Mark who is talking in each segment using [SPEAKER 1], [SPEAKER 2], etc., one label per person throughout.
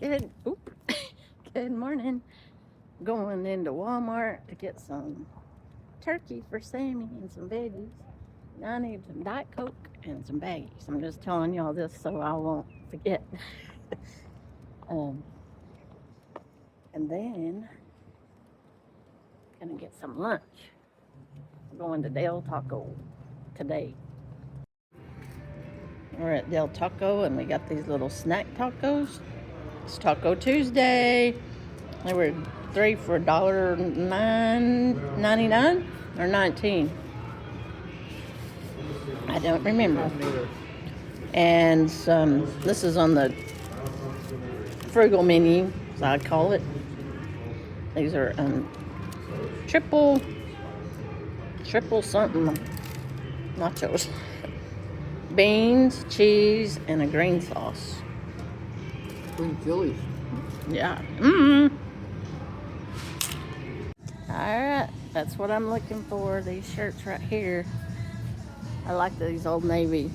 [SPEAKER 1] Good, good morning. Going into Walmart to get some turkey for Sammy and some veggies. Now I need some Diet Coke and some baggies. I'm just telling y'all this so I won't forget. And then gonna get some lunch. We're going to Del Taco today. We're at Del Taco and we got these little snack tacos. It's Taco Tuesday. They were 3 for $9.99 or 19. I don't remember. And this is on the Frugal menu, as I call it. These are triple something nachos. Beans, cheese, and a green sauce.
[SPEAKER 2] Green chilies.
[SPEAKER 1] Yeah. Alright, that's what I'm looking for. These shirts right here. I like these Old Navy,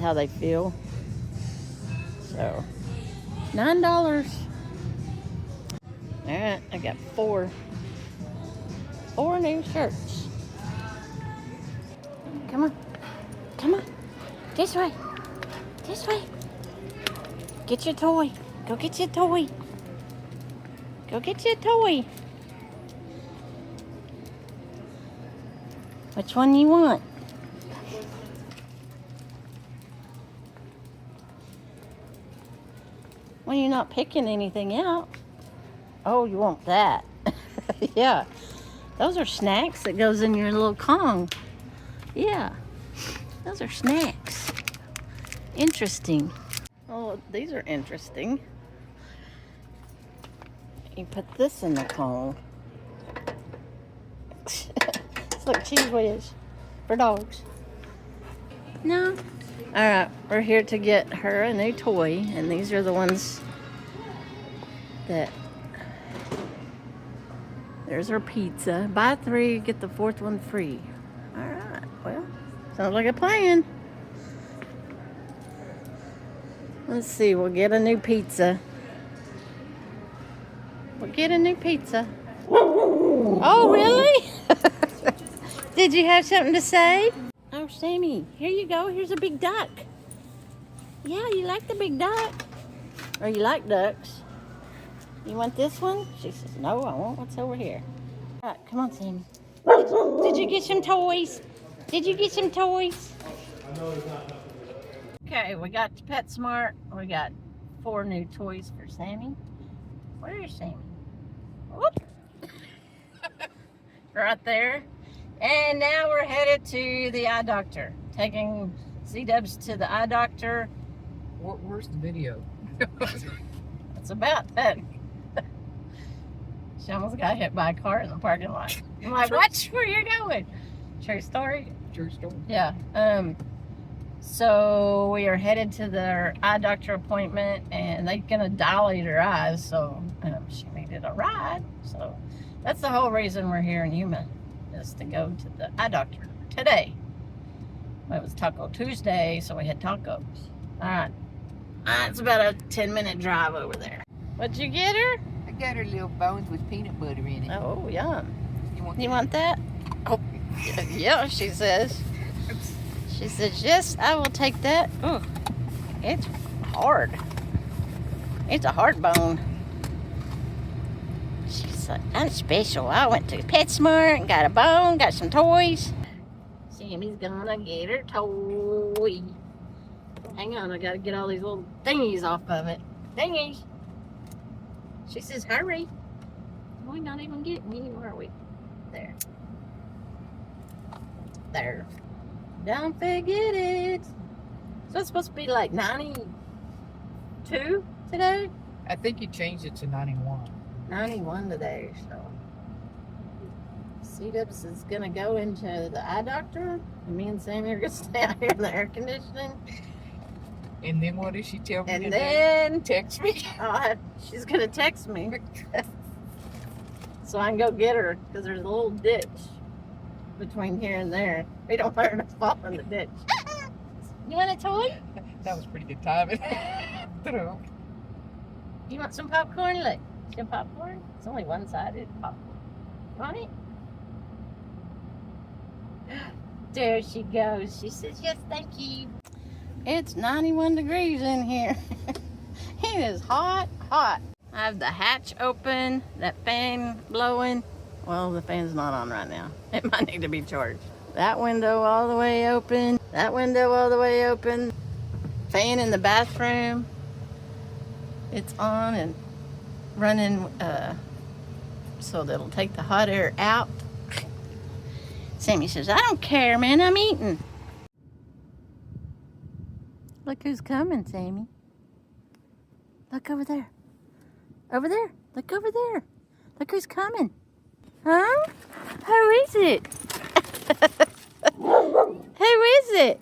[SPEAKER 1] how they feel. So, $9. Alright, I got four new shirts. Come on. This way. Get your toy. Go get your toy. Which one you want? Well, you're not picking anything out. Oh, you want that? Yeah. Those are snacks that goes in your little Kong. Yeah. Those are snacks. Interesting. Oh, these are interesting. You put this in the Kong. It's like cheese whiz for dogs. No. Alright, we're here to get her a new toy, and these are the ones that... There's her pizza. Buy 3, get the 4th one free. Alright, well, sounds like a plan. Let's see, we'll get a new pizza. Oh, really? Did you have something to say? Oh, Sammy, here you go. Here's a big duck. Yeah, you like the big duck. Or you like ducks. You want this one? She says, no, I want what's over here. All right, come on, Sammy. Did you get some toys? Okay, we got to PetSmart. We got 4 new toys for Sammy. Where is Sammy? Whoop. Right there. And now we're headed to the eye doctor. Taking C-Dubs to the eye doctor.
[SPEAKER 2] Where's the video?
[SPEAKER 1] It's about that. She almost got hit by a car in the parking lot. I'm like, watch where you're going. True story?
[SPEAKER 2] True story.
[SPEAKER 1] Yeah. So we are headed to their eye doctor appointment, and they're gonna dilate her eyes, so she needed a ride. So that's the whole reason we're here in Yuma, is to go to the eye doctor today. It was Taco Tuesday, so we had tacos. All right. It's about a 10-minute drive over there. What'd you get her?
[SPEAKER 2] I got her little bones with peanut butter in it.
[SPEAKER 1] Oh, yum. You want that? Oh, yeah, she says. She says, yes, I will take that. Oh, it's hard. It's a hard bone. She's like, I'm special. I went to PetSmart and got a bone, got some toys. Sammy's gonna get her toy. Hang on, I gotta get all these little thingies off of it. Thingies. She says, hurry. We're not even getting anywhere, are we? There. Don't forget it. So it's supposed to be like 92 today?
[SPEAKER 2] I think you changed it to 91.
[SPEAKER 1] 91 today, so. C-Dubs is gonna go into the eye doctor, and me and Sammy are gonna stay out here in the air conditioning.
[SPEAKER 2] And then what does she tell me?
[SPEAKER 1] And then
[SPEAKER 2] text me.
[SPEAKER 1] She's gonna text me, so I can go get her, because there's a little ditch between here and there. We don't want her to fall in the ditch. You want a toy?
[SPEAKER 2] That was pretty good timing.
[SPEAKER 1] You want some popcorn? Look. Some popcorn? It's only one-sided popcorn. Want it? There she goes. She says, yes, thank you. It's 91 degrees in here. It is hot, hot. I have the hatch open, that fan blowing. Well, the fan's not on right now. It might need to be charged. That window all the way open. That window all the way open. Fan in the bathroom. It's on and running so that it'll take the hot air out. Sammy says, I don't care, man, I'm eating. Look who's coming, Sammy. Look over there. Over there. Look over there. Look who's coming. Huh? Who is it? Who is it?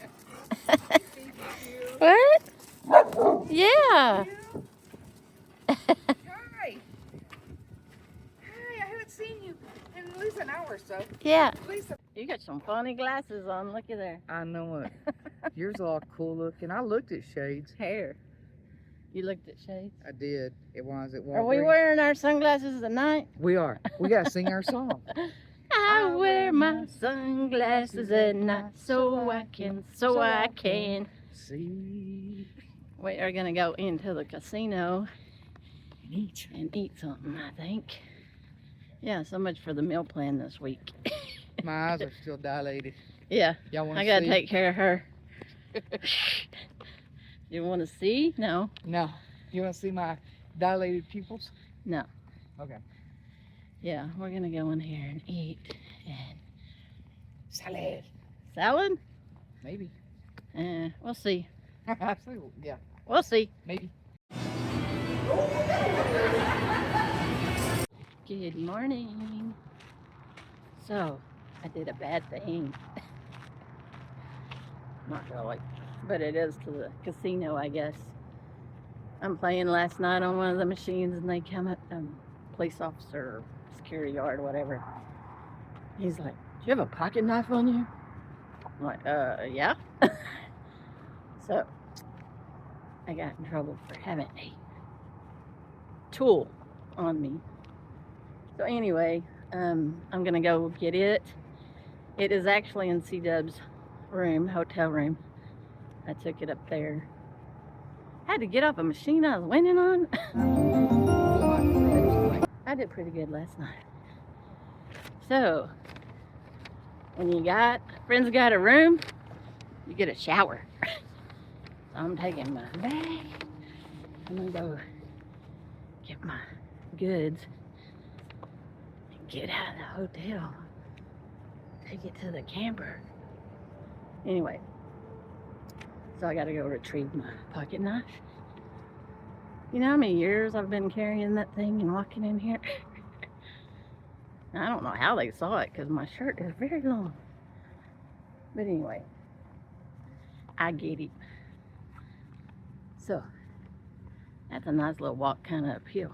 [SPEAKER 1] What? Yeah.
[SPEAKER 2] Hi. Hi, I haven't seen you in at least an hour or so.
[SPEAKER 1] Yeah.
[SPEAKER 2] At least
[SPEAKER 1] You got some funny glasses on. Look at there.
[SPEAKER 2] I know it. Yours all cool looking. I looked at shades.
[SPEAKER 1] Hair. You looked at shades?
[SPEAKER 2] I did. It was at Walgreens.
[SPEAKER 1] Are we wearing our sunglasses at night?
[SPEAKER 2] We are. We gotta sing our song.
[SPEAKER 1] I wear my sunglasses at night so I can
[SPEAKER 2] see.
[SPEAKER 1] We are gonna go into the casino
[SPEAKER 2] And
[SPEAKER 1] and eat something, I think. Yeah, so much for the meal plan this week.
[SPEAKER 2] My eyes are still dilated.
[SPEAKER 1] Yeah,
[SPEAKER 2] Y'all want to
[SPEAKER 1] I
[SPEAKER 2] see?
[SPEAKER 1] gotta take care of her. You want to see? No.
[SPEAKER 2] No. You want to see my dilated pupils?
[SPEAKER 1] No.
[SPEAKER 2] Okay.
[SPEAKER 1] Yeah, we're gonna go in here and eat and
[SPEAKER 2] Salad.
[SPEAKER 1] salad.
[SPEAKER 2] Maybe.
[SPEAKER 1] We'll see.
[SPEAKER 2] Absolutely. Yeah.
[SPEAKER 1] We'll see.
[SPEAKER 2] Maybe.
[SPEAKER 1] Good morning. So, I did a bad thing. Not really, but it is to the casino, I guess. I'm playing last night on one of the machines and they come up, police officer, security guard, whatever. He's like, do you have a pocket knife on you? I'm like, yeah. So, I got in trouble for having a tool on me. So anyway, I'm gonna go get it. It is actually in C-Dub's room, hotel room. I took it up there. I had to get off a machine I was winning on. I did pretty good last night. So, when you got, friends got a room, you get a shower. So I'm taking my bag. I'm gonna go get my goods and get out of the hotel. Take it to the camper. Anyway, so I gotta go retrieve my pocket knife. You know how many years I've been carrying that thing and walking in here? I don't know how they saw it because my shirt is very long. But anyway, I get it. So, that's a nice little walk kind of uphill.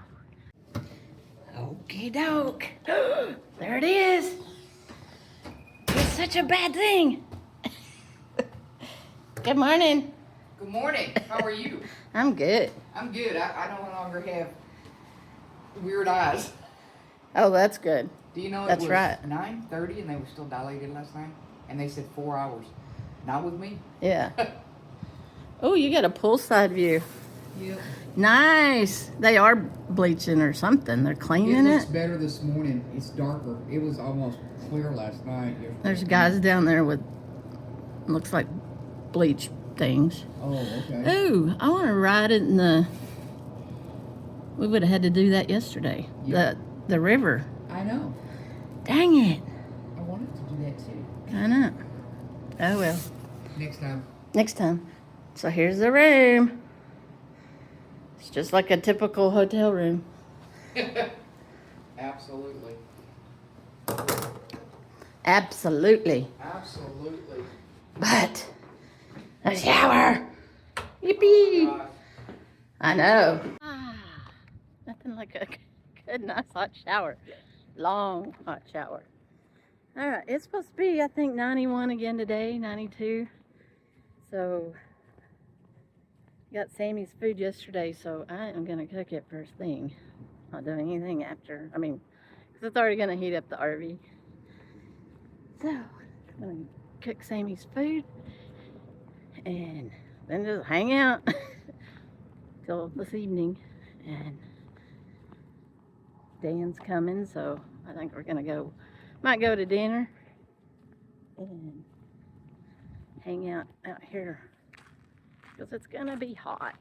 [SPEAKER 1] Okie doke. There it is. It's such a bad thing. Good morning.
[SPEAKER 2] Good morning. How are you?
[SPEAKER 1] I'm good.
[SPEAKER 2] I'm good. I no longer have weird eyes.
[SPEAKER 1] Oh, that's good.
[SPEAKER 2] Do you know it
[SPEAKER 1] That's
[SPEAKER 2] was
[SPEAKER 1] right.
[SPEAKER 2] 9:30 and they were still dilated last night? And they said 4 hours. Not with me.
[SPEAKER 1] Yeah. Oh, you got a poolside view.
[SPEAKER 2] Yep.
[SPEAKER 1] Nice. They are bleaching or something. They're cleaning
[SPEAKER 3] It looks
[SPEAKER 1] it.
[SPEAKER 3] better this morning. It's darker. It was almost clear last night.
[SPEAKER 1] There's guys down there with, looks like bleach things.
[SPEAKER 3] Oh, okay.
[SPEAKER 1] Ooh, I want to ride it in the, we would have had to do that yesterday.
[SPEAKER 3] Yeah.
[SPEAKER 1] The river.
[SPEAKER 3] I know.
[SPEAKER 1] Dang it.
[SPEAKER 3] I wanted to do that too.
[SPEAKER 1] I know. Oh well.
[SPEAKER 3] Next time.
[SPEAKER 1] Next time. So here's the room. It's just like a typical hotel room.
[SPEAKER 2] Absolutely.
[SPEAKER 1] Absolutely.
[SPEAKER 2] Absolutely.
[SPEAKER 1] But a shower. Yippee. I know. Nothing like a good, nice hot shower. Long hot shower. All right, it's supposed to be, I think, 91 again today, 92. So Got Sammy's food yesterday, so I am gonna cook it first thing. Not doing anything after. I mean, because it's already gonna heat up the RV. So, I'm gonna cook Sammy's food and then just hang out till this evening. And Dan's coming, so I think we're gonna might go to dinner and hang out here because it's gonna be hot.